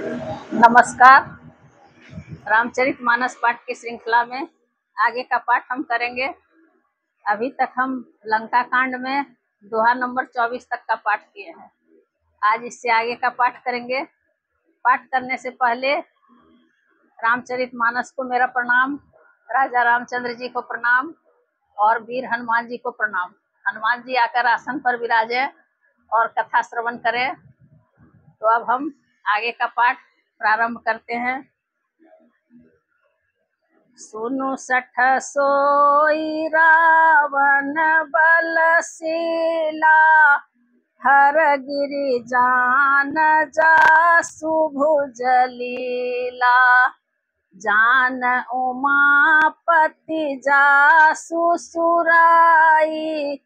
नमस्कार। रामचरितमानस पाठ की श्रृंखला में आगे का पाठ हम करेंगे। अभी तक हम लंका कांड में दोहा नंबर 24 तक का पाठ किए हैं। आज इससे आगे का पाठ करेंगे। पाठ करने से पहले रामचरितमानस को मेरा प्रणाम, राजा रामचंद्र जी को प्रणाम और वीर हनुमान जी को प्रणाम। हनुमान जी आकर आसन पर विराजे और कथा श्रवण करें। तो अब हम आगे का पाठ प्रारंभ करते हैं। सुनु सठ सोई रावण बलशीला, हर गिरि जान जासु भुज लीला। जान उमापति जासु सुराई,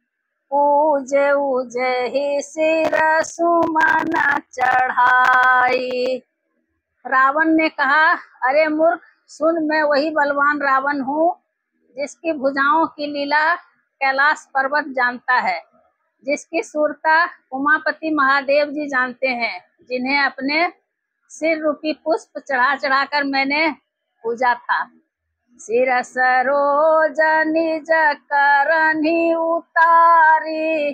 पूजे उजे ही सिर सुमन चढ़ाई। रावण ने कहा, अरे मूर्ख सुन, मैं वही बलवान रावण हूँ जिसकी भुजाओं की लीला कैलाश पर्वत जानता है, जिसकी सूरता उमापति महादेव जी जानते हैं, जिन्हें अपने सिर रूपी पुष्प चढ़ा चढ़ाकर मैंने पूजा था। सिर सरोज निज करनी उतारी,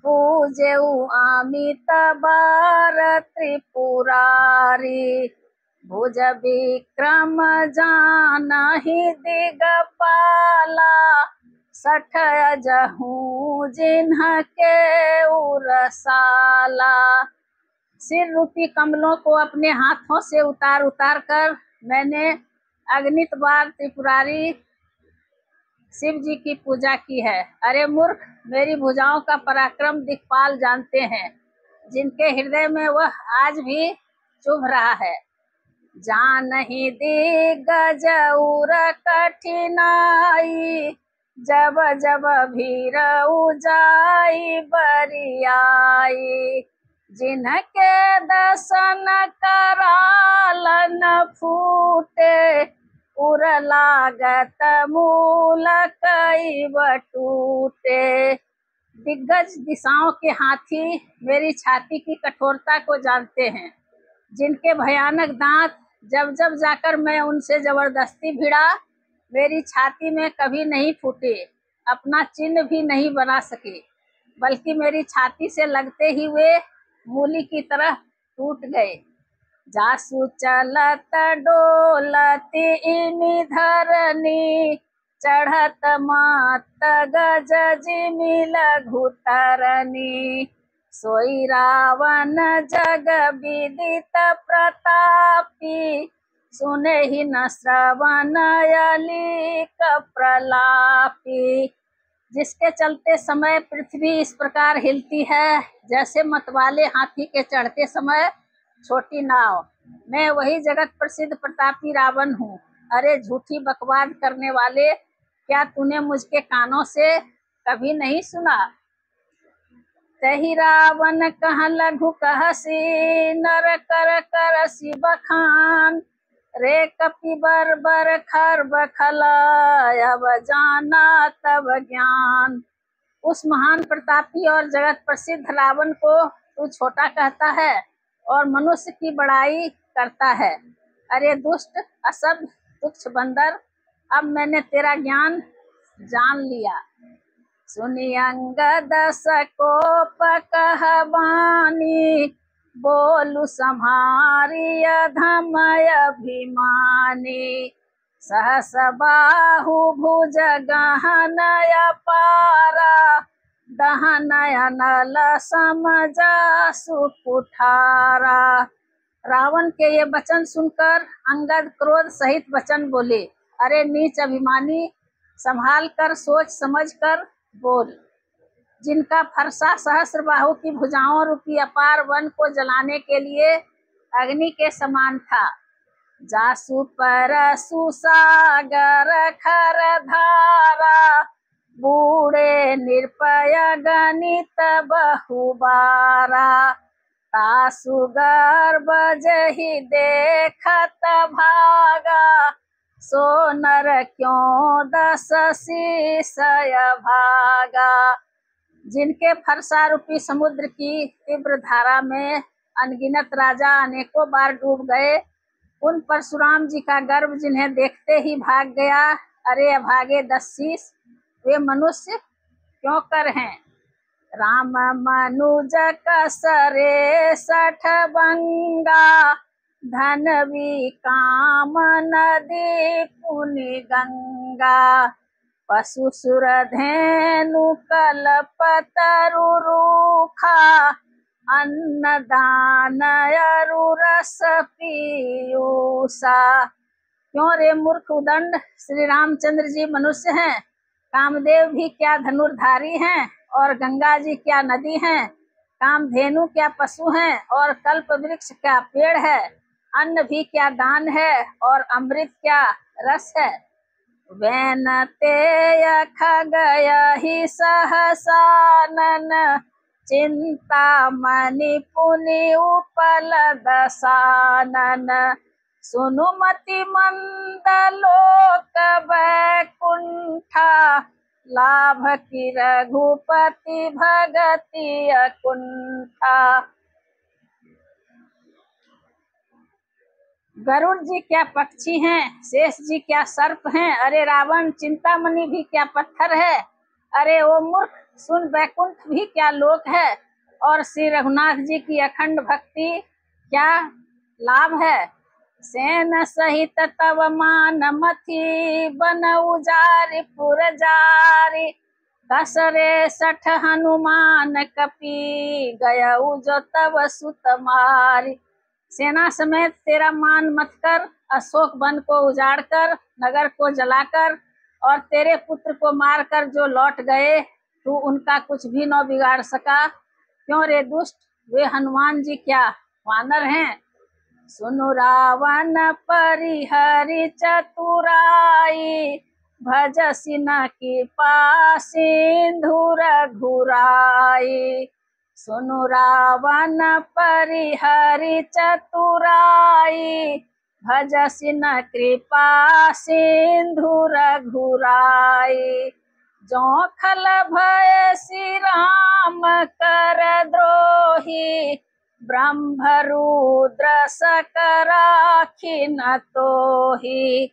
पूजे अमित बार त्रिपुरारी। भुज विक्रम जानहि दिगपाला, सठ अजहू जिन्ह के उरसाला। सिर रूपी कमलों को अपने हाथों से उतार उतार कर मैंने अगणित बार त्रिपुरारी शिव जी की पूजा की है। अरे मूर्ख, मेरी भुजाओं का पराक्रम दिक्पाल जानते हैं, जिनके हृदय में वह आज भी चुभ रहा है। जानहि दिग्गज उर कठिनाई, जब जब भीर उजाई बरियाई। जिनके दर्शन करालन फूटे, उर लागत मूल कई टूटे। दिग्गज दिशाओं के हाथी मेरी छाती की कठोरता को जानते हैं, जिनके भयानक दांत जब जब जाकर मैं उनसे जबरदस्ती भिड़ा, मेरी छाती में कभी नहीं फूटे, अपना चिन्ह भी नहीं बना सके, बल्कि मेरी छाती से लगते ही वे मूली की तरह टूट गए। जासु चलत डोलती इनि धरनी, चढ़त मात गज जिमि लघु तरनी। सोई रावण जग विदित प्रतापी, सुने ही न श्रवण अलीक प्रलापी। जिसके चलते समय पृथ्वी इस प्रकार हिलती है, जैसे मतवाले हाथी के चढ़ते समय छोटी नाव। मैं वही जगत प्रसिद्ध प्रतापी रावण हूँ। अरे झूठी बकवाद करने वाले, क्या तूने मुझके कानों से कभी नहीं सुना? तही रावण कह लघु कहसी, नर कर करसी बखान। रे कपि बर खर बखला, अब जाना तब ज्ञान। उस महान प्रतापी और जगत प्रसिद्ध रावण को तू छोटा कहता है और मनुष्य की बड़ाई करता है। अरे दुष्ट असभ्य तुच्छ बंदर, अब मैंने तेरा ज्ञान जान लिया। सुनि अंगद सकोप कहबानी, बोलु सम्हारी अधमय अभिमानी। सहस बाहु भुज गहन अपारा, दहन नल समजासु कुठारा। रावण के ये वचन सुनकर अंगद क्रोध सहित वचन बोले, अरे नीच अभिमानी, संभाल कर सोच समझ कर बोल। जिनका फरसा सहस्र बाहु की भुजाओं रूपी अपार वन को जलाने के लिए अग्नि के समान था। जासु परसु सागर खर धारा, बूढ़े निर्भय गणित बहुबारा। तासु गर्भ जहि देखत भागा, सो नर क्यों दस शीसय भागा। जिनके फरसा रूपी समुद्र की तीव्र धारा में अनगिनत राजा अनेकों बार डूब गए। उन परशुराम जी का गर्व जिन्हें देखते ही भाग गया। अरे अभागे 10 शीश, वे मनुष्य क्यों कर हैं। राम मनुज कसरे 60 बंगा, धन भी काम नदी पुनि गंगा। पशु सुर धेनु कल्पतरु रूखा, अन्नदान अरु रस पीयूषा। क्यों रे मूर्ख उदंड, श्री रामचंद्र जी मनुष्य हैं, कामदेव भी क्या धनुर्धारी हैं, और गंगा जी क्या नदी हैं, कामधेनु क्या पशु हैं, और कल्प वृक्ष क्या पेड़ है, अन्न भी क्या दान है, और अमृत क्या रस है। वैनते खगय ही सहसानन, चिंता मणि पुनि उपल दसानन। सुनुमति मंद लोक वैकुंठा, लाभ की रघुपति भगति अकुंठा। गरुड़ जी क्या पक्षी हैं, शेष जी क्या सर्प हैं, अरे रावण चिंतामणि भी क्या पत्थर है। अरे ओ मूर्ख सुन, वैकुंठ भी क्या लोक है, और श्री रघुनाथ जी की अखंड भक्ति क्या लाभ है। सेन सहित तव मान मथी, बन उजारि पुर जारी। कसरे 60 हनुमान कपि, गयउ जो तव सुत मारी। सेना समेत तेरा मान मत कर, अशोक वन को उजाड़ कर, नगर को जलाकर, और तेरे पुत्र को मारकर जो लौट गए, तू उनका कुछ भी न बिगाड़ सका। क्यों रे दुष्ट, वे हनुमान जी क्या वानर हैं। सुनु रावण परिहरि चतुराई, भजसि न कृपा सिंधु रघुराई। सुनु रावण परिहरि चतुराई, भजसि न कृपा सिंधु रघुराई। जो खल भय श्री राम कर द्रोही, ब्रह्म रुद्र सकराखी न तोही।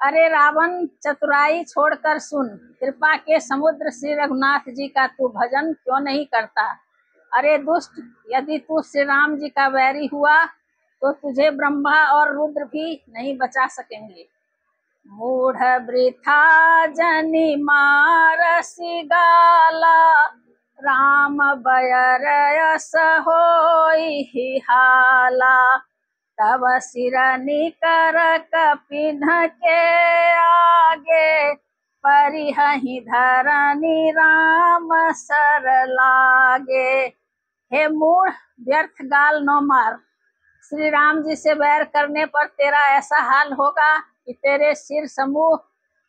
अरे रावण चतुराई छोड़कर सुन, कृपा के समुद्र श्री रघुनाथ जी का तू भजन क्यों नहीं करता। अरे दुष्ट, यदि तू श्री राम जी का वैरी हुआ तो तुझे ब्रह्मा और रुद्र भी नहीं बचा सकेंगे। मूढ़ वृथा जनि मारसि गाला, राम बयर यस होई हाला। तब सिर निकर कपिन्ह के आगे, परिहहि धरनी राम सर लागे। हे मूढ़, व्यर्थ गाल न मार। श्री राम जी से वैर करने पर तेरा ऐसा हाल होगा कि तेरे सिर समूह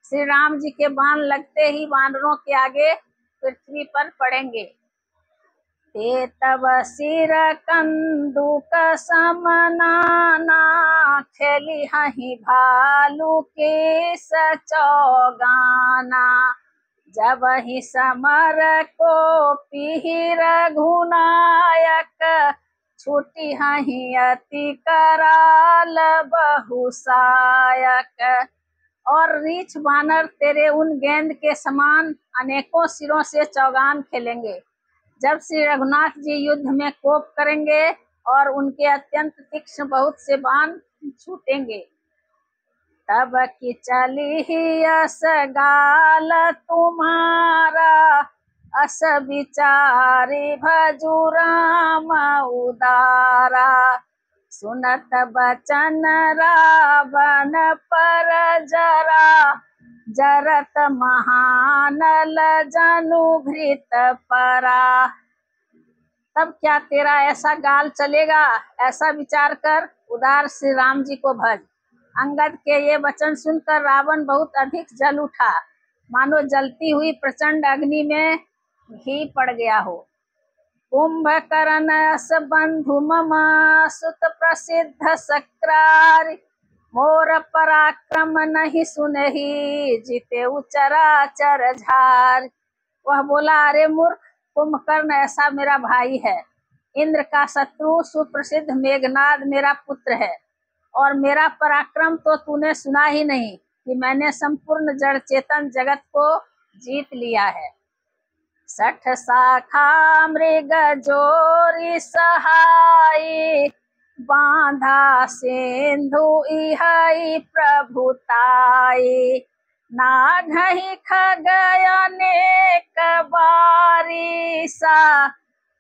श्री राम जी के बाण लगते ही वानरों के आगे पृथ्वी पर पड़ेंगे। ते तब सिर कंदुक समनाना, खेली हही भालू के सचौगाना। जब ही समर को पीहि रघुनायक, छूटी हही अति कराल बहुसायक। और रीछ बानर तेरे उन गेंद के समान अनेकों सिरों से चौगान खेलेंगे। जब श्री रघुनाथ जी युद्ध में कोप करेंगे और उनके अत्यंत तीक्ष्ण बहुत से बाण छूटेंगे, तब की चली ही अस गाल तुम्हारा, अस विचारी भजु राम उदारा। सुनत बचन रावण पर जरा, जरत महानल जनु घृत परा। तब क्या तेरा ऐसा गाल चलेगा, ऐसा विचार कर उदार श्री राम जी को भज। अंगद के ये वचन सुनकर रावण बहुत अधिक जल उठा, मानो जलती हुई प्रचंड अग्नि में घी पड़ गया हो। कुंभकर्ण अस बंधु मम, सुत प्रसिद्ध सक्रारि। मोर पराक्रम नहीं सुनहि, जिते चराचर झार। वह बोला, अरे मूर्ख, कुंभकर्ण ऐसा मेरा भाई है, इंद्र का शत्रु सुप्रसिद्ध मेघनाद मेरा पुत्र है, और मेरा पराक्रम तो तूने सुना ही नहीं कि मैंने संपूर्ण जड़ चेतन जगत को जीत लिया है। 60 शाखा मृग जोरी सहाई, बांधा सिंधु इहाई प्रभुताई। नाघहि खगय अनेक बारिसा,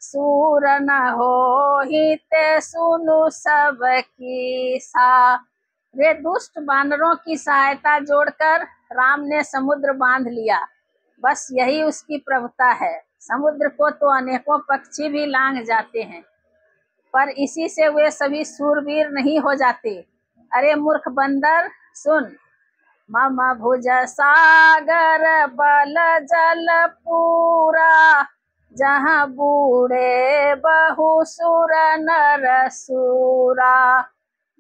सूर न होहि ते सुनु सब कीसा। वे दुष्ट बानरों की सहायता जोड़कर राम ने समुद्र बांध लिया, बस यही उसकी प्रभुता है। समुद्र को तो अनेकों पक्षी भी लांघ जाते हैं, पर इसी से वे सभी सूरवीर नहीं हो जाते। अरे मूर्ख बंदर सुन, मम भुज सागर बल जल पूरा, जहाँ बूढ़े बहु सुर नर सूरा।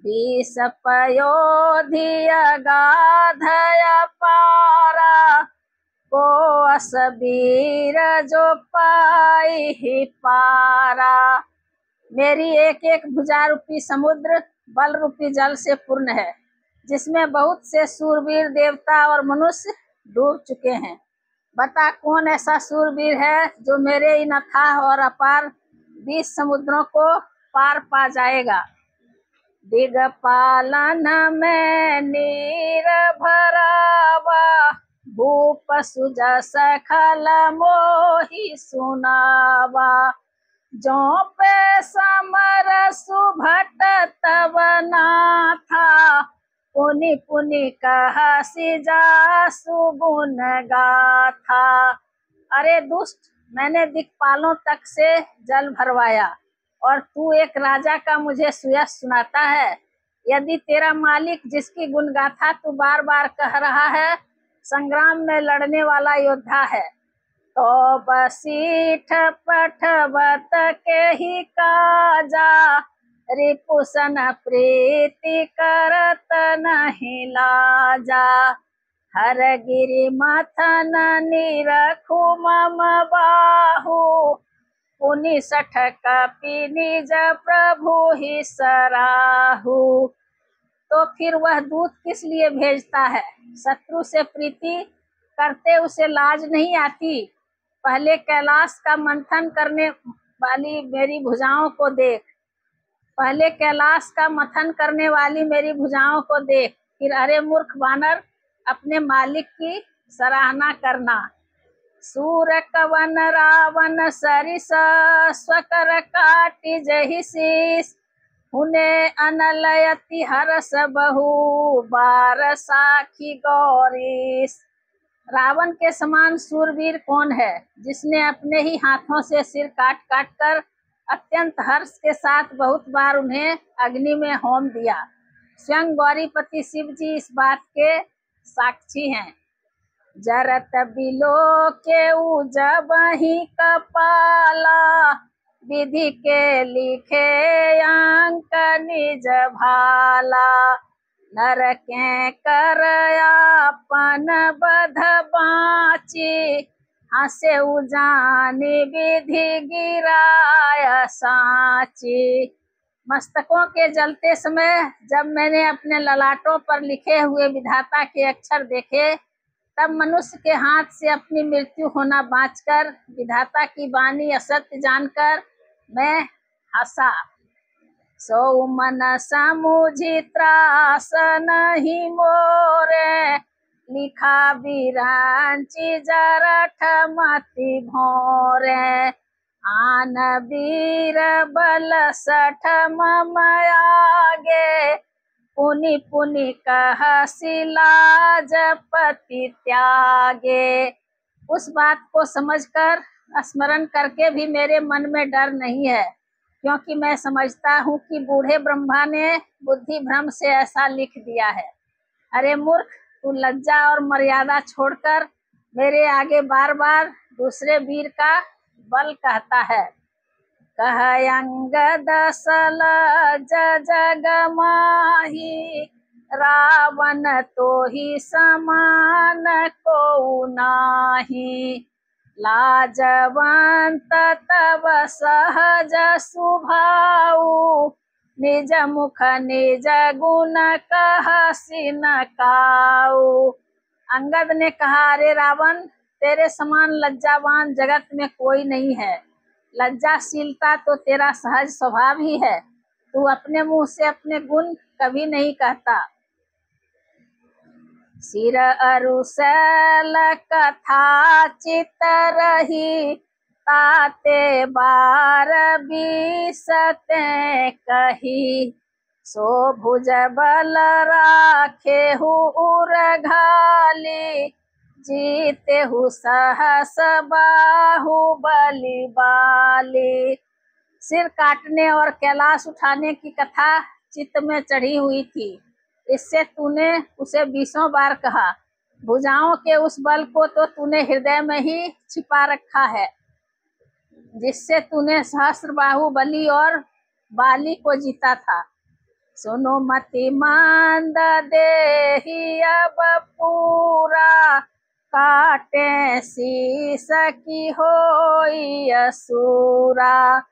20 पयोधि अगाधय पारा, को असबीर जो पाई ही पारा। मेरी एक एक भुजा रूपी समुद्र बल रूपी जल से पूर्ण है, जिसमें बहुत से सूरवीर देवता और मनुष्य डूब चुके हैं। बता कौन ऐसा सूरवीर है जो मेरे इन अथाह और अपार 20 समुद्रों को पार पा जाएगा। दिगपालन में नीर भरावा, भूप सुजस खल मोहि सुनावा। जो पे समर सुभट तब नाथा, पुनि पुनि कहसि जासु गुण गाथा। अरे दुष्ट, मैंने दिक्पालों तक से जल भरवाया, और तू एक राजा का मुझे सुयश सुनाता है। यदि तेरा मालिक, जिसकी गुण गाथा तू बार बार कह रहा है, संग्राम में लड़ने वाला योद्धा है, तो बसीठ पठवत के ही काजा। रिपुसन प्रीति करत नहीं लाजा, हर गिरि मथन निरखु मम बाहु। पुनि 60 कपि निज प्रभु ही सराहु। तो फिर वह दूत किस लिए भेजता है? शत्रु से प्रीति करते उसे लाज नहीं आती? पहले कैलाश का मंथन करने वाली मेरी भुजाओं को देख, पहले कैलाश का मंथन करने वाली मेरी भुजाओं को देख, फिर अरे मूर्ख बानर, अपने मालिक की सराहना करना। सूर कवन रावण सरिस, स्वकर काटि जहि शीस। हुने अनलयति हरस बहु, बार साखी गौरीस। रावण के समान सूरवीर कौन है, जिसने अपने ही हाथों से सिर काट काट कर अत्यंत हर्ष के साथ बहुत बार उन्हें अग्नि में होम दिया। स्वयं गौरीपति शिव जी इस बात के साक्षी हैं। जरत बिलो के जबहि कपाला, विधि के लिखे अंक निज भाला। नर के कर आपन बध बाची, हसे उजानी विधि गिराय साची। मस्तकों के जलते समय जब मैंने अपने ललाटों पर लिखे हुए विधाता के अक्षर देखे, तब मनुष्य के हाथ से अपनी मृत्यु होना बाँचकर विधाता की वाणी असत्य जानकर मैं हंसा। सो मन समुझी त्रास नहीं मोरे, लिखा बिरांची जरठ मति भोरे। आन वीर बल 60 मम आगे, पुनि पुनि कहसि लाज पति त्यागे। उस बात को समझकर स्मरण करके भी मेरे मन में डर नहीं है, क्योंकि मैं समझता हूँ कि बूढ़े ब्रह्मा ने बुद्धि भ्रम से ऐसा लिख दिया है। अरे मूर्ख, तू लज्जा और मर्यादा छोड़कर मेरे आगे बार बार दूसरे वीर का बल कहता है। कह अंगद सलज जग माही, रावण तो ही समान को नाही। लाजवंत तब सहज सुभाऊ, निज मुख निज गुण कहसि न काऊ। अंगद ने कहा, अरे रावण, तेरे समान लज्जावान जगत में कोई नहीं है। लज्जाशीलता तो तेरा सहज स्वभाव ही है। तू अपने मुंह से अपने गुण कभी नहीं कहता। सिर अरुशैल कथा चित रही, ताते बार बीसते कही। सो भुज बल राखेहु उरघाली, जीतेहु सहस बाहुबली बाली। सिर काटने और कैलाश उठाने की कथा चित्त में चढ़ी हुई थी, इससे तूने उसे 20 बार कहा। भुजाओं के उस बल को तो तूने हृदय में ही छिपा रखा है, जिससे तूने सहस्र बाहुबली और बाली को जीता था। सुनो मति मंद देहि अब पूरा, काटे शीस की होई असुरा।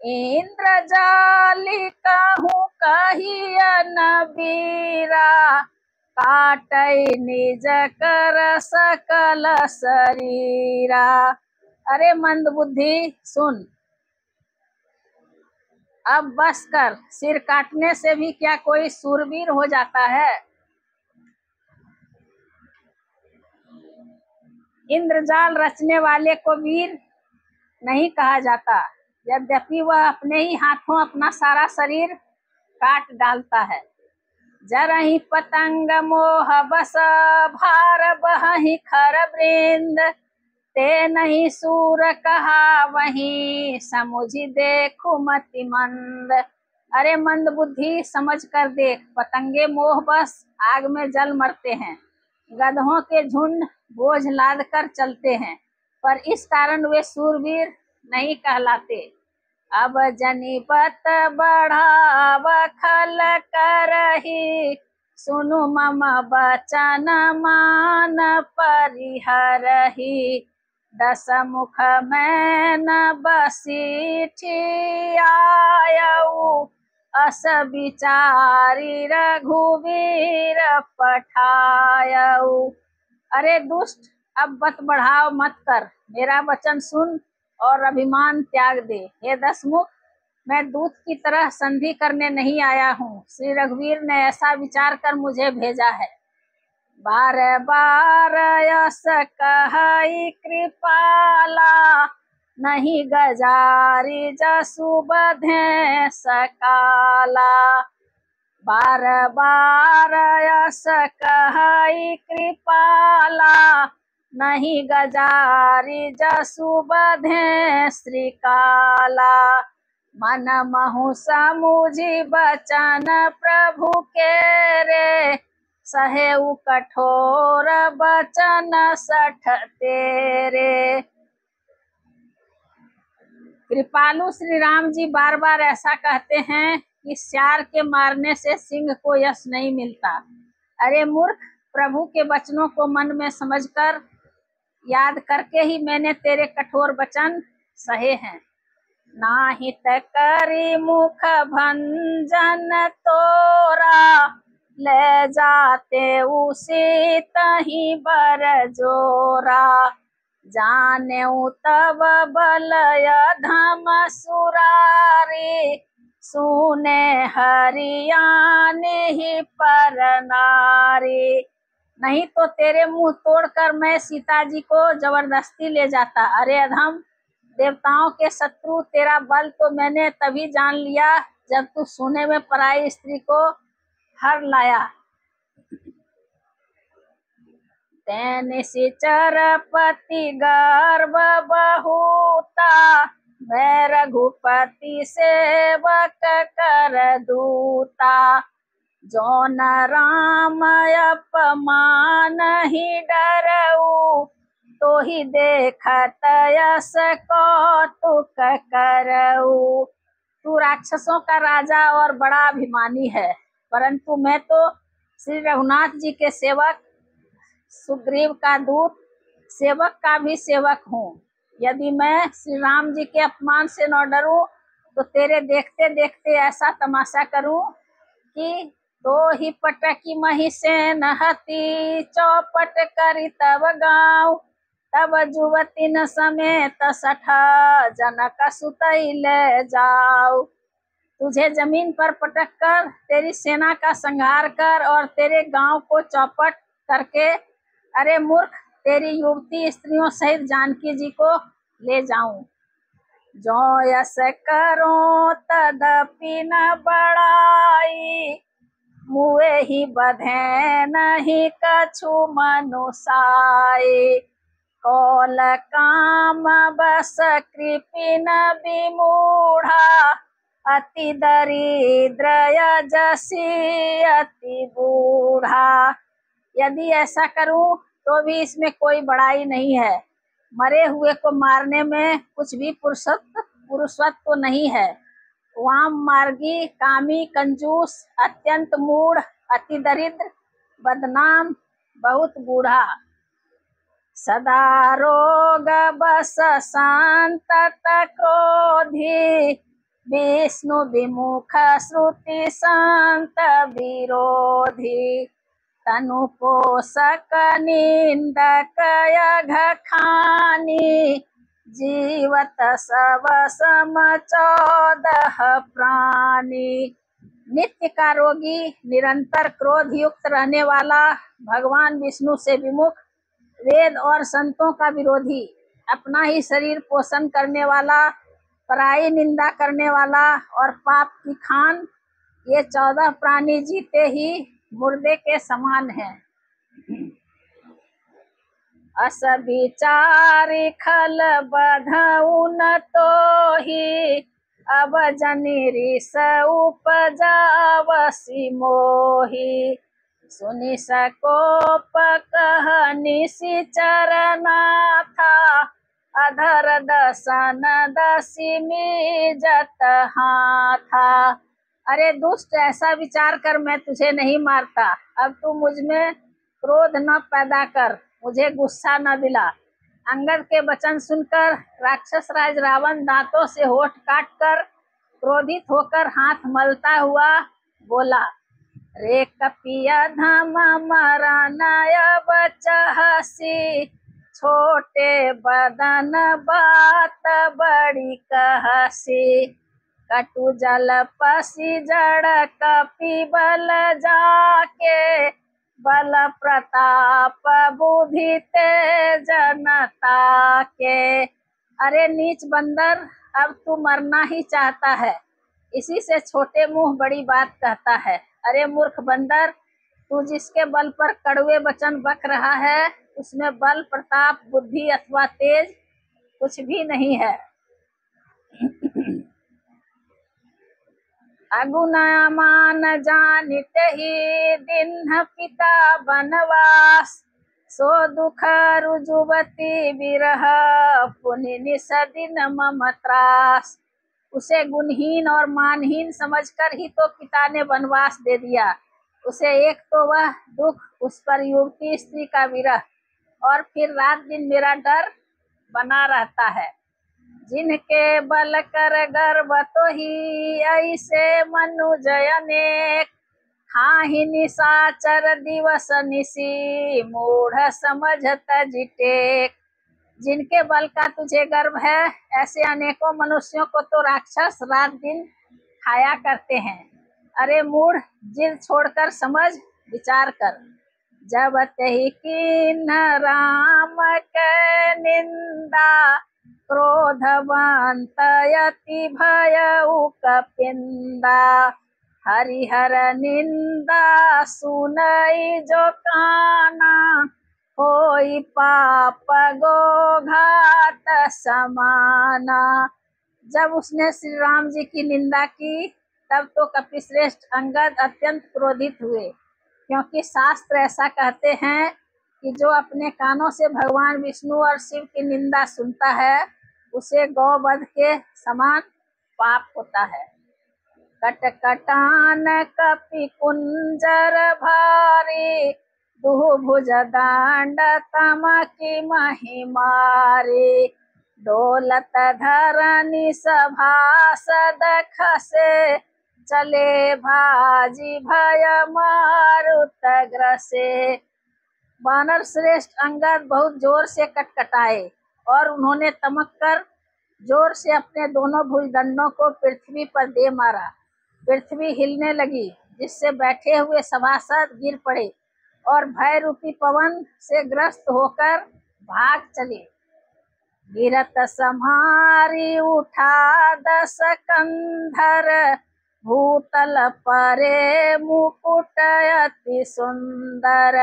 इंद्रजाली कहूँ कहिया न बीरा, काटई निज कर सकल शरीरा। अरे मंद बुद्धि, सुन, अब बस कर। सिर काटने से भी क्या कोई सूरवीर हो जाता है? इंद्रजाल रचने वाले को वीर नहीं कहा जाता, यद्यपि वह अपने ही हाथों अपना सारा शरीर काट डालता है। जरहि पतंग मोह बस, भार बहहि खर वृंद। ते नहीं सूर कहा वहीं, समुझि देखु मति मंद। अरे मंद बुद्धि, समझ कर देख, पतंगे मोह बस आग में जल मरते हैं। गधों के झुंड बोझ लाद कर चलते हैं, पर इस कारण वे सूरवीर नहीं कहलाते। अब जनिबत बढ़ाव खल करही, सुनु मम बचन मान परिहरही। 10 मुख में न बसी ठियायऊ, अस विचारी रघुवीर पठायऊ। अरे दुष्ट, अब बत बढ़ाव मत कर, मेरा वचन सुन और अभिमान त्याग दे। हे 10 मुख, मैं दूत की तरह संधि करने नहीं आया हूँ। श्री रघुवीर ने ऐसा विचार कर मुझे भेजा है। बार बार यस कहई कृपाला, नहीं गजारी जसु बधे सकाला। बार बार यस कहई कृपाला, नहीं गजारी जसु बधे श्रीकाला। मन महु समुझि बचन प्रभु के रे, सहेउ कठोर बचन 60 तेरे। कृपालु श्री राम जी बार बार ऐसा कहते हैं कि श्यार के मारने से सिंह को यश नहीं मिलता। अरे मूर्ख, प्रभु के वचनों को मन में समझकर याद करके ही मैंने तेरे कठोर वचन सहे हैं। नाहित करी मुख भंजन तोरा, ले जाते उसी तही बर जोरा। जाने तब बलय धम सुरारी, सुने हरियाने ही पर नारी। नहीं तो तेरे मुंह तोड़कर मैं सीता जी को जबरदस्ती ले जाता। अरे अधम, देवताओं के शत्रु, तेरा बल तो मैंने तभी जान लिया जब तू सोने में पराई स्त्री को हर लाया। निशिचर पति गर्भ बहुता, मैं रघुपति सेवक कर दूता। जौन राम अपमान ही डरऊ, तो ही देखत यस कौतुक करऊ। तू राक्षसों का राजा और बड़ा अभिमानी है, परंतु मैं तो श्री रघुनाथ जी के सेवक, सुग्रीव का दूत, सेवक का भी सेवक हूँ। यदि मैं श्री राम जी के अपमान से न डरूं तो तेरे देखते देखते ऐसा तमाशा करूं कि दो ही पटकी मही से नहती चौपट करी तब गाँव तब जुवती न समेत सठा जनक सुतई ले जाओ। तुझे जमीन पर पटक कर तेरी सेना का संहार कर और तेरे गांव को चौपट करके, अरे मूर्ख, तेरी युवती स्त्रियों सहित जानकी जी को ले जाऊं। जो यस करो तदपि न बढ़ाई मुए ही बधे नहीं कछु मनुसाई। कौल काम बस कृपिन विमूढ़ा अति दरिद्र यजसी अति बूढ़ा। यदि ऐसा करूं तो भी इसमें कोई बड़ाई नहीं है। मरे हुए को मारने में कुछ भी पुरुषत्व तो नहीं है। वाम मार्गी, कामी, कंजूस, अत्यंत मूढ़, अति दरिद्र, बदनाम, बहुत बूढ़ा। सदा रोग बस संतत क्रोधी विष्णु विमुख श्रुति संत विरोधी। तनु पोषक निंदक यघ खानी जीवत सब सम 14 प्राणी। नित्य का रोगी, निरंतर क्रोध युक्त रहने वाला, भगवान विष्णु से विमुख, वेद और संतों का विरोधी, अपना ही शरीर पोषण करने वाला, पराई निंदा करने वाला और पाप की खान, ये 14 प्राणी जीते ही मुर्दे के समान हैं। अस विचारी खल बधऊ न तो ही अब जनि रिस उपजावसी मोही। सुनि सकोप कह निशिचर नाथा अधर दसन दसिमी जत हाथा। अरे दुष्ट, ऐसा विचार कर मैं तुझे नहीं मारता। अब तू मुझ में क्रोध न पैदा कर, मुझे गुस्सा न दिला। अंगद के वचन सुनकर राक्षस राज रावण दांतों से होठ काट कर क्रोधित होकर हाथ मलता हुआ बोला, रे कपिया धम मरनय बचहसी छोटे बदन बात बड़ी कहसी। कटु जल पसी जड़ कपि बल जाके बल प्रताप बुद्धि तेज जनता के। अरे नीच बंदर, अब तू मरना ही चाहता है, इसी से छोटे मुंह बड़ी बात कहता है। अरे मूर्ख बंदर, तू जिसके बल पर कड़वे वचन बक रहा है उसमें बल, प्रताप, बुद्धि अथवा तेज कुछ भी नहीं है। अगुना मान जानित ही दिन पिता बनवास सो दुख रुजुवती विरह पुनि निसदिन मम त्रास। उसे गुणहीन और मानहीन समझकर ही तो पिता ने वनवास दे दिया। उसे एक तो वह दुख, उस पर युवती स्त्री का विरह, और फिर रात दिन मेरा डर बना रहता है। जिनके बल कर गर्व तो ही ऐसे मनुज अनेक खाहि निशाचर दिवस निशी मूढ़ समझत जिटेक। जिनके बल का तुझे गर्व है, ऐसे अनेकों मनुष्यों को तो राक्षस रात दिन खाया करते हैं। अरे मूढ़, जिद छोड़कर समझ विचार कर। जब तहि कीन्ह राम के निंदा क्रोधवंत यति भयउ कपिंदा। हरिहर निंदा सुनई जो काना होई पाप गो घात समाना। जब उसने श्री राम जी की निंदा की तब तो कपिश्रेष्ठ अंगद अत्यंत क्रोधित हुए, क्योंकि शास्त्र ऐसा कहते हैं कि जो अपने कानों से भगवान विष्णु और शिव की निंदा सुनता है उसे गौवध के समान पाप होता है। कटकटान कपि कुंजर भारी दुहु भुज दांड तम की महिमारी। दौलत धरनी सभासद खसे, चले भाजी भय मारुत ग्रसे। वानर श्रेष्ठ अंगद बहुत जोर से कटकटाए और उन्होंने तमक कर जोर से अपने दोनों भुजदंडों को पृथ्वी पर दे मारा। पृथ्वी हिलने लगी, जिससे बैठे हुए सभासद गिर पड़े और भय रूपी पवन से ग्रस्त होकर भाग चले। गिरत सम्हारी उठा दस कंधर, भूतल परे मुकुट अति सुंदर।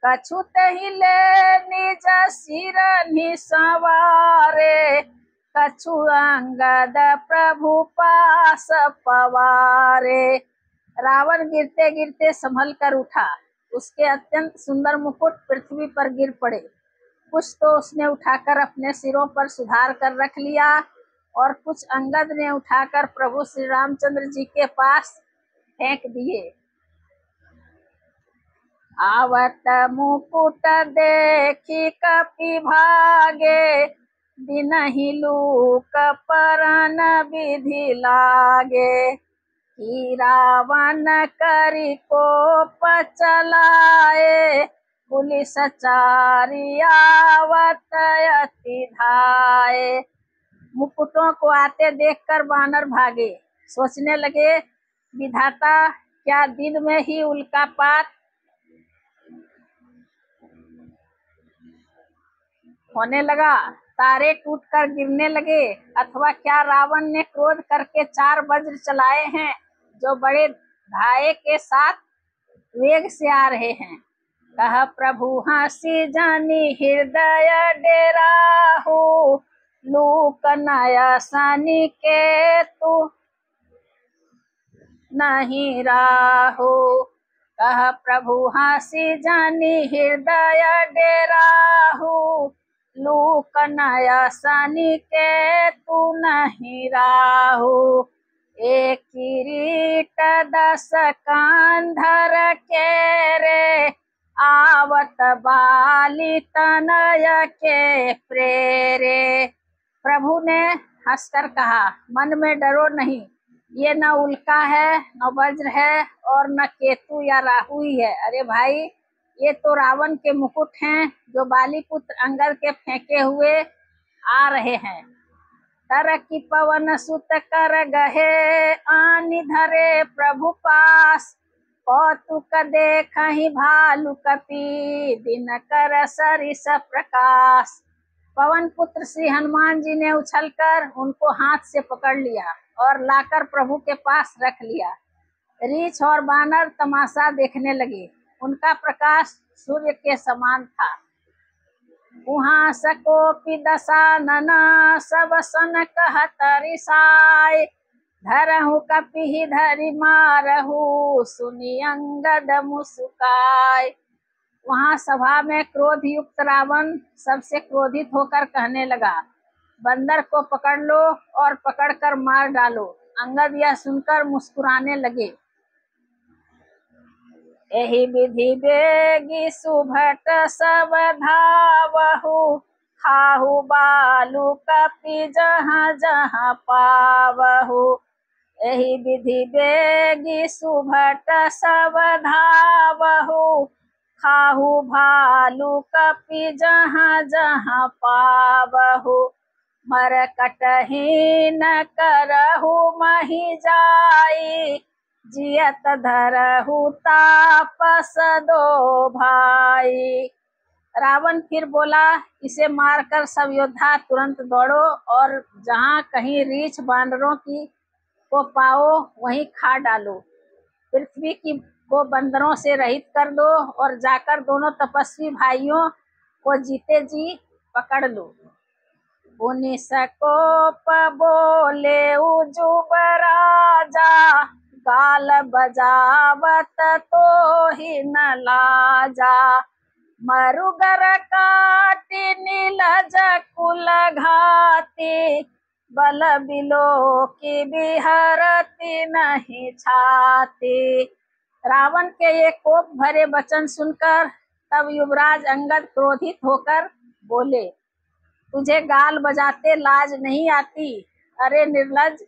कछुत हिले निज सिर निसवारे, कछु अंगद प्रभु पास पवारे। रावण गिरते गिरते संभल कर उठा। उसके अत्यंत सुंदर मुकुट पृथ्वी पर गिर पड़े। कुछ तो उसने उठाकर अपने सिरों पर सुधार कर रख लिया और कुछ अंगद ने उठाकर प्रभु श्री रामचंद्र जी के पास फेंक दिए। आवत मुकुट देखी कपि भागे, दिनहि लूक परन विधि लागे। ही रावण करि कोप चलाए, पुलिस चारी आवत अति धाये। मुकुटों को आते देखकर वानर भागे। सोचने लगे, विधाता क्या दिन में ही उल्कापात होने लगा, तारे टूटकर गिरने लगे, अथवा क्या रावण ने क्रोध करके 4 वज्र चलाए हैं जो बड़े धाये के साथ वेग से आ रहे हैं। कह प्रभु हंसी जानी हृदय डेराहु, लूक नय सनि के तू नहीं राहु। कह प्रभु हंसी जानी हृदय डेराहु, लूक नय सनि के तू नहीं राहु। एक किरीट 10 कंधर के रे, आवत बाली तनय के प्रेरे। प्रभु ने हंसकर कहा, मन में डरो नहीं, ये न उल्का है, न वज्र है और न केतु या राहु ही है। अरे भाई, ये तो रावण के मुकुट हैं जो बाली पुत्र अंगद के फेंके हुए आ रहे हैं। तर की पवन सुत कर गहे, आनि धरे प्रभु पास। कौतुक देखहि भालु कपि, दिनकर सरिस प्रकाश। पवन पुत्र श्री हनुमान जी ने उछलकर उनको हाथ से पकड़ लिया और लाकर प्रभु के पास रख लिया। रीछ और बानर तमाशा देखने लगे। उनका प्रकाश सूर्य के समान था। उहाँ सकोपि दशानन, सब सन कहत रिसाय। धरहु कपिहि धरि मारहु, सुनि अंगद मुस्काय। वहां सभा में क्रोध युक्त रावण सबसे क्रोधित होकर कहने लगा, बंदर को पकड़ लो और पकड़कर मार डालो। अंगद यह सुनकर मुस्कुराने लगे। एहि विधि बेगी सुभट सब धावहु, खाहु बालु कपि जहाँ जहाँ पावहु। एहि विधि बेगी सुभट सब धावहु, खाहु भालु कपि जहाँ जहाँ पावहु। मरकटहि न करहु महि जाई, जियत धरहु तापस दो भाई। रावण फिर बोला, इसे मारकर सब योद्धा तुरंत दौड़ो और जहाँ कहीं रीछ बानरों की को पाओ वहीं खा डालो। पृथ्वी की को बंदरों से रहित कर दो और जाकर दोनों तपस्वी भाइयों को जीते जी पकड़ लो। पुनि सकोप बोले उजुब राजा, गाल बजावत तो ही न लाजा। मरुगर काटि नीलज कुल घाती, बल बिलो की बिहरती नहीं छाती। रावण के ये कोप भरे वचन सुनकर तब युवराज अंगद क्रोधित होकर बोले, तुझे गाल बजाते लाज नहीं आती। अरे निर्लज,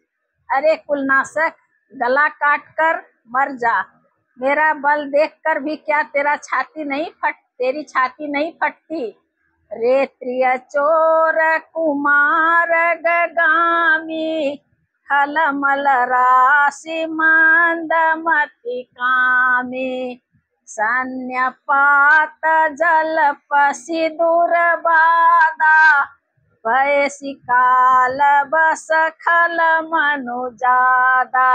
अरे कुलनाशक, गला काट कर मर जा। मेरा बल देखकर भी क्या तेरी छाती नहीं फटती। रे त्रिय चोर कुमार गगामी, खलमल राशि मंदमति कामी। सन्यपात जल पसी दुर्बाधा, भयसि काल बस खल मनुजादा।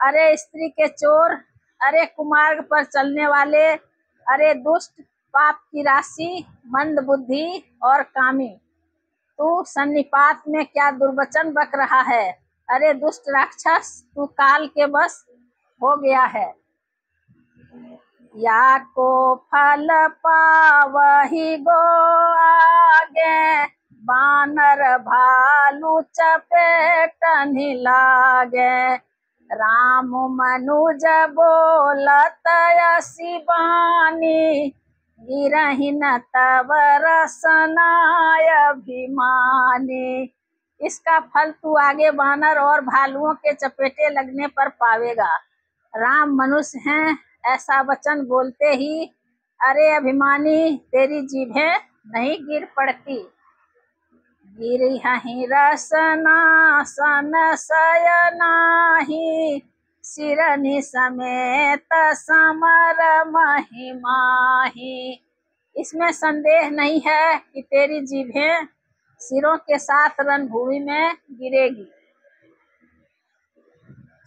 अरे स्त्री के चोर, अरे कुमार्ग पर चलने वाले, अरे दुष्ट, पाप की राशि, मंद बुद्धि और कामी, तू सन्निपात में क्या दुर्वचन बक रहा है। अरे दुष्ट राक्षस, तू काल के बस हो गया है। या को फल पावहि गो आगे, बानर भालू चपेटनि लागे। राम मनुज बोलत यसी बानी, गिरहि न तब रसनाय अभिमानी। इसका फल तू आगे बानर और भालुओं के चपेटे लगने पर पावेगा। राम मनुष्य हैं ऐसा वचन बोलते ही, अरे अभिमानी, तेरी जीभें नहीं गिर पड़ती। गिरहि रसनासन सयनाहि, सिरनि समेत समर महिमाहि। इसमें संदेह नहीं है कि तेरी जीभें सिरों के साथ रणभूमि में गिरेगी।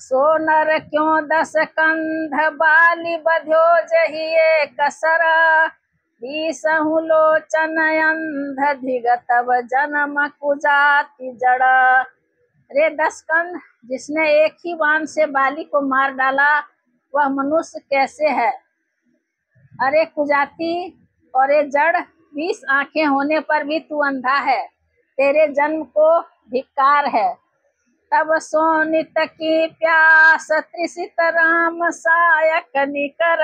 सो नर क्यों 10 कंध बाली बध्यो जहिए कसर, 20 लोचन अंध धिग तब जन्म कुजाति जड़। रे 10 कंध, जिसने एक ही बाण से बाली को मार डाला, वह मनुष्य कैसे है। अरे कुजाति और ये जड़, 20 आंखें होने पर भी तू अंधा है। तेरे जन्म को धिक्कार है। तब सोनित की प्यास त्रिसित राम सायक निकर,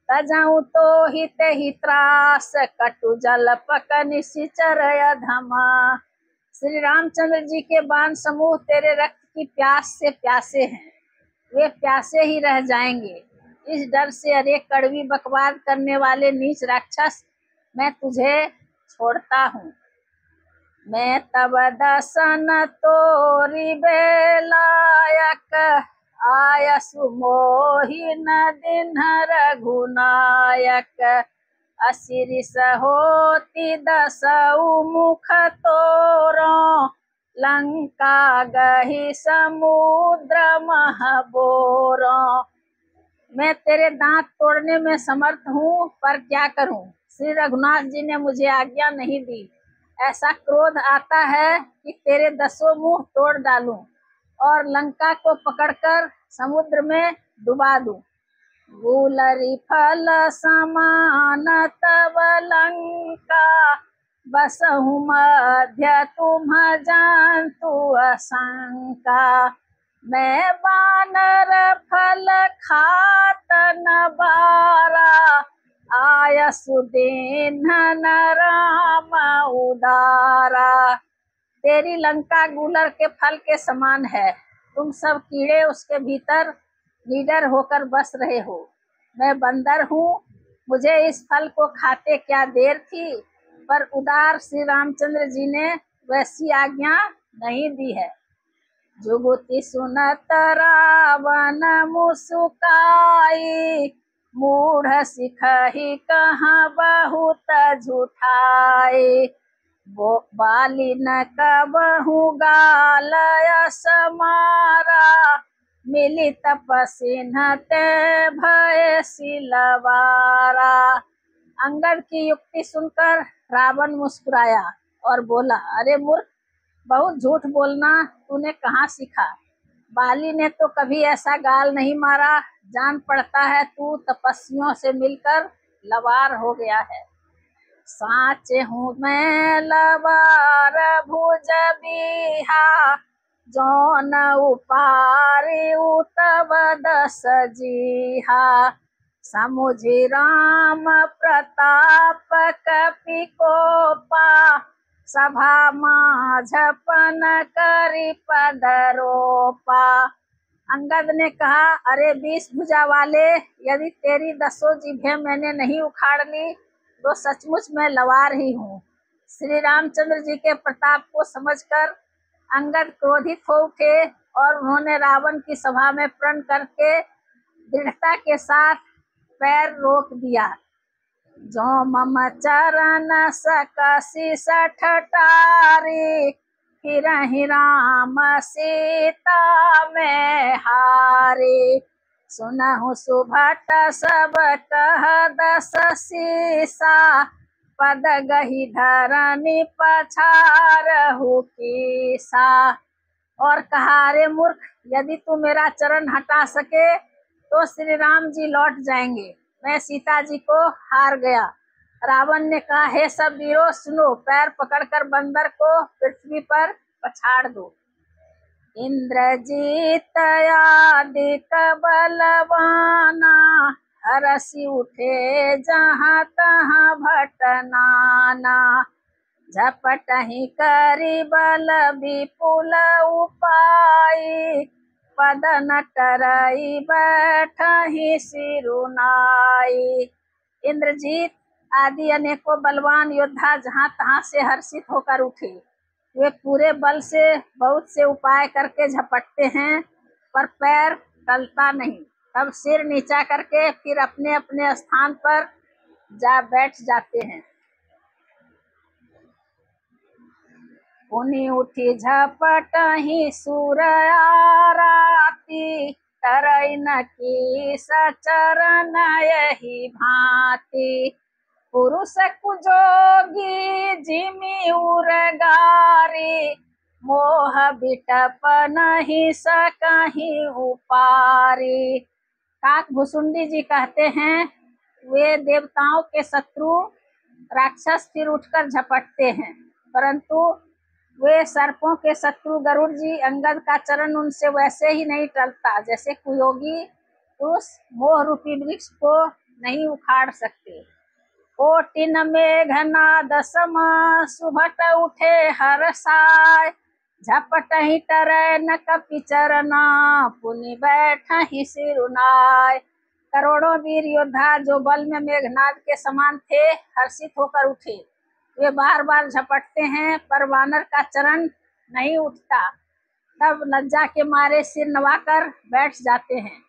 तजऊ तो हित त्रास कटु जल पक निशिचर अधमा। श्री रामचंद्र जी के बाण समूह तेरे रक्त की प्यास से प्यासे हैं, वे प्यासे ही रह जाएंगे। इस डर से अरे कड़वी बकवाद करने वाले नीच राक्षस, मैं तुझे छोड़ता हूँ। मैं तब दसन तोरी बेलायक, आयसु मोहि न दिन रघुनायक। असिरिस होती 10 मुख तोरो, लंका गही समुद्र महबोरो। मैं तेरे दांत तोड़ने में समर्थ हूँ, पर क्या करूँ, श्री रघुनाथ जी ने मुझे आज्ञा नहीं दी। ऐसा क्रोध आता है कि तेरे 10 मुंह तोड़ डालूं और लंका को पकड़कर समुद्र में डुबा दूं। गुलरी फल समान तब लंका, बसहु मध्य तुम जानतु आशंका। मैं बानर फल खात न बारा, आयसु दीन्हन राम उदारा। तेरी लंका गूलर के फल के समान है। तुम सब कीड़े उसके भीतर निडर होकर बस रहे हो। मैं बंदर हूँ, मुझे इस फल को खाते क्या देर थी, पर उदार श्री रामचंद्र जी ने वैसी आज्ञा नहीं दी है। जुगुति सुनत रावण मुसुकाई, मूढ़ सिखहि कहाँ बहुत झूठाई। बाली न कबहु गाल समारा, मिली तपसिन्ह ते भय सिलवारा। अंगद की युक्ति सुनकर रावण मुस्कुराया और बोला, अरे मूर्ख, बहुत झूठ बोलना तूने कहाँ सीखा। बाली ने तो कभी ऐसा गाल नहीं मारा। जान पड़ता है तू तपस्वियों से मिलकर लवार हो गया है। साचे हूँ मैं लवार भुज बिहा, जौन उपारी तब 10 जीहा। समुझि राम प्रताप कपि कोपा, सभा माझपन करी पदरोपा। अंगद ने कहा, अरे 20 भुजा वाले, यदि तेरी 10 जिभें मैंने नहीं उखाड़ ली तो सचमुच मैं लवार ही हूँ। श्री रामचंद्र जी के प्रताप को समझकर अंगद क्रोधित हो उठे और उन्होंने रावण की सभा में प्रण करके दृढ़ता के साथ पैर रोक दिया। जो मम चरण सकसी सठटारी, फिरहि राम सीता में हारी। सुनहु सुभट सब कह 10 सीसा, पद गही धरनी पछारहु कीसा। और कहा, अरे मूर्ख, यदि तू मेरा चरण हटा सके तो श्री राम जी लौट जाएंगे। मैं सीता जी को हार गया। रावण ने कहा, हे सब वीरों सुनो, पैर पकड़कर बंदर को पृथ्वी पर पछाड़ दो। इंद्रजीत आदिक बलवाना, हरसी उठे जहाँ तहाँ भटनाना। झपटहि करी बल विपुल उपाय, पद न टरई बैठहि सिरुनाई। इंद्रजीत आदि अनेकों बलवान योद्धा जहाँ तहाँ से हर्षित होकर उठे। वे पूरे बल से बहुत से उपाय करके झपटते हैं पर पैर टलता नहीं। तब सिर नीचा करके फिर अपने अपने स्थान पर जा बैठ जाते हैं। पुनि उठी झपटहि सूर आराती, तरई न की सचरण यही भांति। पुरुष कुजोगी जिमि उरगारी, मोह बिटप नहीं सकहीं उपारी। काक भुसुंडी जी कहते हैं, वे देवताओं के शत्रु राक्षस फिर उठकर झपटते हैं, परंतु वे सर्पों के शत्रु गरुड़ जी अंगद का चरण उनसे वैसे ही नहीं टलता जैसे कुयोगी पुरुष मोह रूपी वृक्ष को नहीं उखाड़ सकते। कोटिन मेघनाद सम सुभट उठे हर्षाय, झपटहि टरै न कपि चरना, पुनि बैठहि सिरुनाय। करोड़ों वीर योद्धा जो बल में मेघनाद के समान थे हर्षित होकर उठे। वे बार बार झपटते हैं पर वानर का चरण नहीं उठता। तब लज्जा के मारे सिर नवाकर बैठ जाते हैं।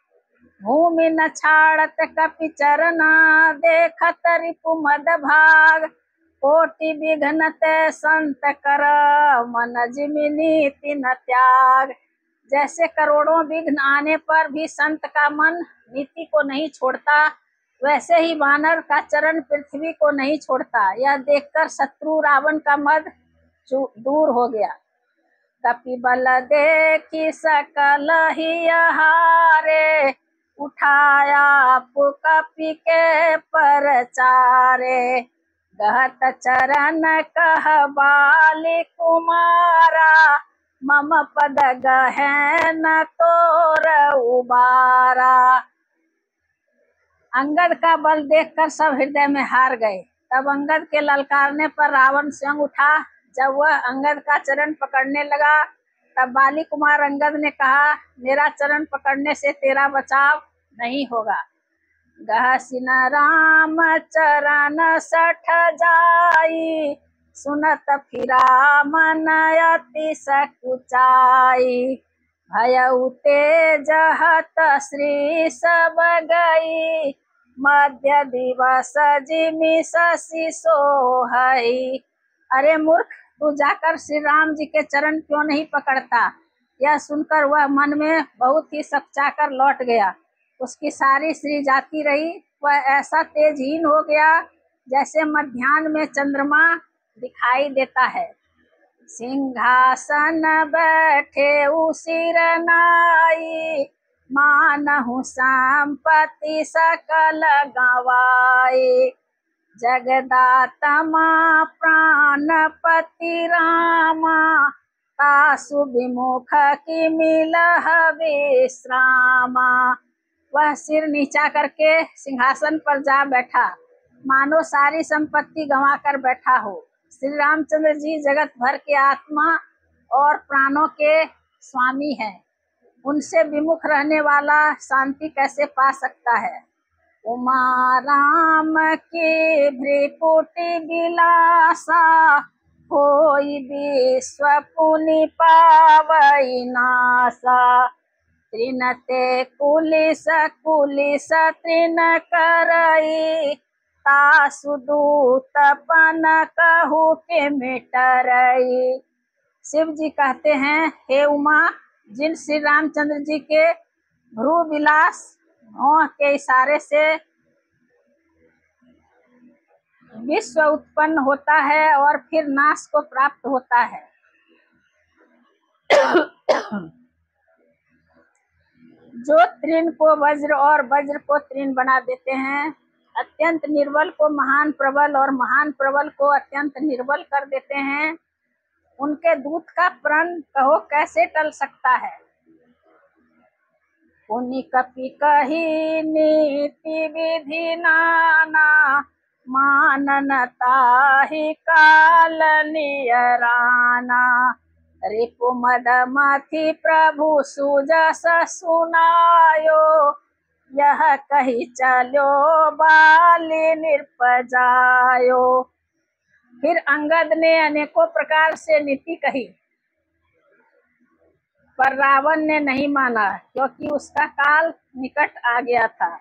भूमि न छाड़त कपि चरना, देखत रिपु मद भाग, कोटि विघ्नत संत कर, मन जिमि नीति न त्याग। जैसे करोड़ों विघ्न आने पर भी संत का मन नीति को नहीं छोड़ता, वैसे ही वानर का चरण पृथ्वी को नहीं छोड़ता। यह देखकर शत्रु रावण का मद दूर हो गया। कपि बल देखी सकल ही हारे, उठाया कपि के परचारे। गहत चरण कह बाली कुमारा, मम पद गहन तोर उबारा। अंगद का बल देखकर सब हृदय में हार गए। तब अंगद के ललकारने पर रावण स्वयं उठा। जब वह अंगद का चरण पकड़ने लगा तब बाली कुमार अंगद ने कहा, मेरा चरण पकड़ने से तेरा बचाव नहीं होगा। गहसिन राम चरण सठ जाई, सुनत फिरा मन अति सकुचाई। भयउ तेज हत श्री सब गई, मध्य दिवस जिमि शशि सोहई। अरे मूर्ख, तू जाकर श्री राम जी के चरण क्यों नहीं पकड़ता? यह सुनकर वह मन में बहुत ही सकचाकर लौट गया। उसकी सारी श्री जाती रही। वह ऐसा तेजहीन हो गया जैसे मध्याह्न में चंद्रमा दिखाई देता है। सिंहासन बैठे उसिर नाई, मानहु संपत्ति सकल गवाई। जगदात्मा प्राणपति रामा, तासु विमुख की मिलह विश्रामा। वह सिर नीचा करके सिंहासन पर जा बैठा, मानो सारी संपत्ति गंवा कर बैठा हो। श्री रामचंद्र जी जगत भर के आत्मा और प्राणों के स्वामी हैं। उनसे विमुख रहने वाला शांति कैसे पा सकता है। उमा राम की भ्रिकुटी विलासा, होई विश्व पुनि पावई नासा। तृण ते कुलिस कुलिस तृण करई, तासु दूतपन कहु के मिटरई। शिव जी कहते हैं, हे उमा, जिन श्री रामचंद्र जी के भ्रू विलास भौं के इशारे से विश्व उत्पन्न होता है और फिर नाश को प्राप्त होता है। जो तृण को वज्र और वज्र को तृण बना देते हैं, अत्यंत निर्बल को महान प्रबल और महान प्रबल को अत्यंत निर्बल कर देते हैं, उनके दूत का प्रण कहो कैसे टल सकता है। पुनि कपि कही नीति विधि नाना, मानन ताहि काल नियराना। रिपु मद मथि प्रभु सुजस सुनायो, यह कही चलो बाली निर्पजायो। फिर अंगद ने अनेकों प्रकार से नीति कही, पर रावण ने नहीं माना, क्योंकि उसका काल निकट आ गया था।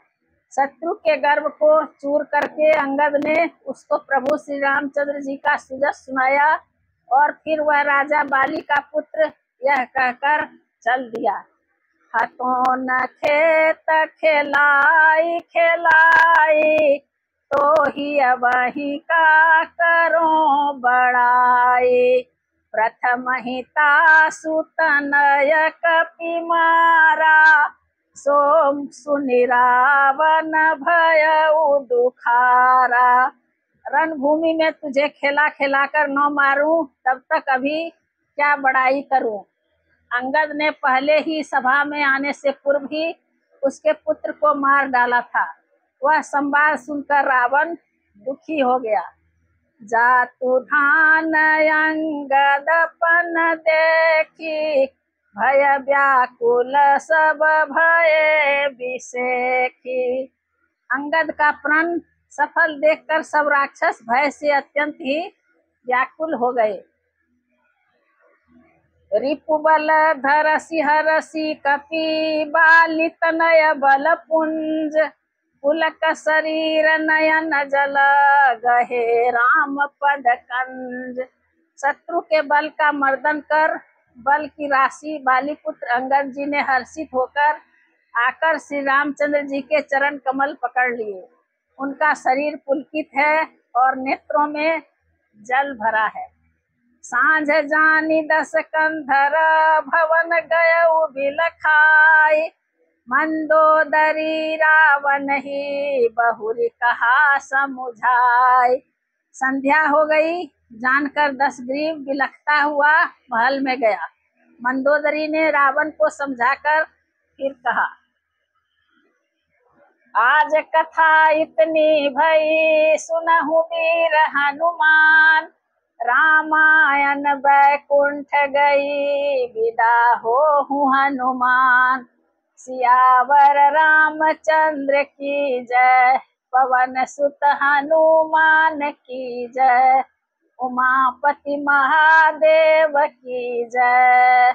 शत्रु के गर्व को चूर करके अंगद ने उसको प्रभु श्री रामचंद्र जी का सुजस सुनाया और फिर वह राजा बाली का पुत्र यह कहकर चल दिया। हाथों न खेत खिलाई खिलाई, तो ही वही का करो बड़ाई। प्रथम ही तासु तनय कपि मारा, सोम सुनि रावण भयउ दुखारा। रणभूमि में तुझे खेला खेला कर न मारूं, तब तक अभी क्या बड़ाई करूं। अंगद ने पहले ही सभा में आने से पूर्व ही उसके पुत्र को मार डाला था। वह संवाद सुनकर रावण दुखी हो गया। जातु धान अंगदपन देखी, भय व्याकुल सब भये विसेखी। अंगद का प्रण सफल देखकर सब राक्षस भय से अत्यंत ही व्याकुल हो गए। रिपु बल धरसी हरसी कपि बाली तनय बल पुंज, पुलक शरीर नयन जल गहे राम पद कंज। शत्रु के बल का मर्दन कर बल की राशि बाली पुत्र अंगद जी ने हर्षित होकर आकर श्री रामचंद्र जी के चरण कमल पकड़ लिए। उनका शरीर पुलकित है और नेत्रों में जल भरा है। सांझ जानी दस कंधर भवन गयउ बिलखाई, मंदोदरी रावण ही बहुरी कहा समुझाई। संध्या हो गई जानकर दशग्रीव बिलखता हुआ महल में गया। मंदोदरी ने रावण को समझाकर फिर कहा, आज कथा इतनी भई सुनहु वीर हनुमान, रामायण बैकुंठ गई विदा हो हनुमान। सियावर रामचंद्र की जय, पवन सुत हनुमान की जय, उमापति महादेव की जय।